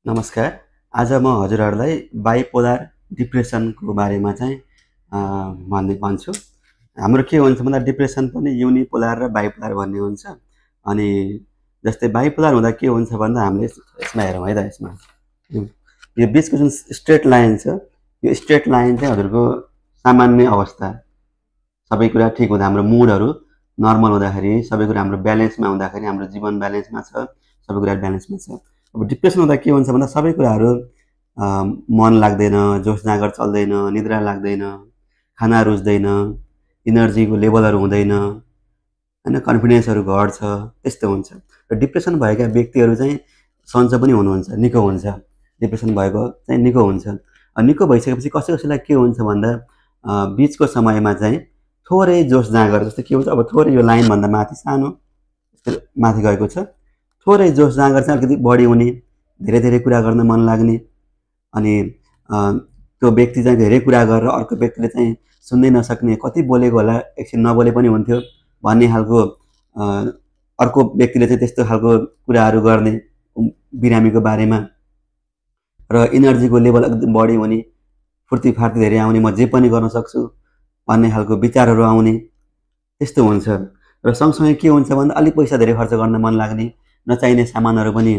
नमस्कार। आज म हजुरहरूलाई बाइपोलर डिप्रेसनको बारेमा चाहिँ भन्छु। हाम्रो के हुन्छ भन्दा डिप्रेसन पनि युनिपोलर र बाइपोलर भन्ने हुन्छ। अनि जस्तै बाइपोलर हुँदा के हुन्छ भन्दा हामीले यसमा हेरौँ है त। यसमा यो बिचको जुन स्ट्रेट लाइन छ, यो स्ट्रेट लाइन चाहिँ हजुरको सामान्य अवस्था, सबै कुरा ठिक हुँदा, हाम्रो मुडहरू नर्मल हुँदाखेरि, सबै कुरा हाम्रो ब्यालेन्समा हुँदाखेरि, हाम्रो जीवन ब्यालेन्समा छ, सबै कुरा ब्यालेन्समा छ। अब डिप्रेसन हुँदा के हुन्छ भन्दा सबै कुराहरू मन लाग्दैन, जोस जाँगर चल्दैन, निद्रा लाग्दैन, खाना रुच्दैन, इनर्जीको लेभलहरू हुँदैन, होइन, कन्फिडेन्सहरू घट्छ, त्यस्तो हुन्छ। र डिप्रेसन भएका व्यक्तिहरू चाहिँ सन्चो पनि हुनुहुन्छ, निको हुन्छ। डिप्रेसन भएको चाहिँ निको हुन्छ। निको भइसकेपछि कसैलाई के हुन्छ भन्दा बिचको समयमा चाहिँ थोरै जोस जाँगर, जस्तो के हुन्छ, अब थोरै यो लाइनभन्दा माथि सानो माथि गएको छ, थोरै जोस जाँगर चाहिँ अलिकति बढी हुने, धेरै धेरै कुरा गर्न मन लाग्ने, अनि त्यो व्यक्ति चाहिँ धेरै कुरा गरेर अर्को व्यक्तिले चाहिँ सुन्नै नसक्ने, कति बोलेको होला, एकछिन नबोले पनि हुन्थ्यो भन्ने खालको, अर्को व्यक्तिले चाहिँ त्यस्तो खालको कुराहरू गर्ने बिरामीको बारेमा, र इनर्जीको लेभल एकदम बढी हुने, फुर्ती फार्ती धेरै आउने, म जे पनि गर्न सक्छु भन्ने खालको विचारहरू आउने, त्यस्तो हुन्छ। र सँगसँगै के हुन्छ भन्दा अलिक पैसा धेरै खर्च गर्न मन लाग्ने, नचाहिने सामानहरू पनि,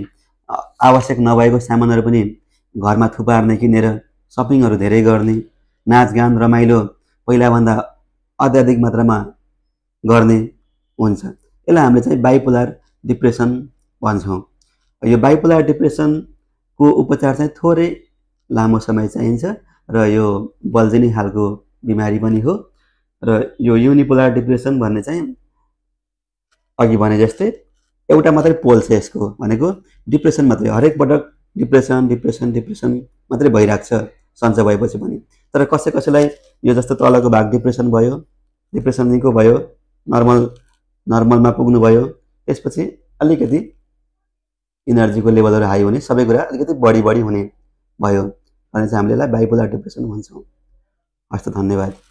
आवश्यक नभएको सामानहरू पनि घरमा थुपार्ने, किनेर सपिङहरू धेरै गर्ने, नाचगान रमाइलो पहिलाभन्दा अत्याधिक मात्रामा गर्ने हुन्छ। यसलाई हामीले चाहिँ बाइपोलर डिप्रेसन भन्छौँ। यो बाइपोलर डिप्रेसनको उपचार चाहिँ थोरै लामो समय चाहिन्छ र यो बल्झिने खालको बिमारी पनि हो। र यो युनिपोलर डिप्रेसन भन्ने चाहिँ अघि भने जस्तै एउटा मात्रै पोल छ यसको, भनेको डिप्रेसन मात्रै, हरेक पटक डिप्रेसन डिप्रेसन डिप्रेसन मात्रै भइरहेको छ सन्चो भएपछि पनि। तर कसैलाई यो जस्तो तलको भाग डिप्रेसन भयो, डिप्रेसन निको भयो, नर्मलमा पुग्नुभयो, त्यसपछि अलिकति इनर्जीको लेभलहरू हाई हुने, सबै कुरा अलिकति बढी हुने भयो भने चाहिँ हामीले यसलाई बाइपोलर डिप्रेसन भन्छौँ। हस् त, धन्यवाद।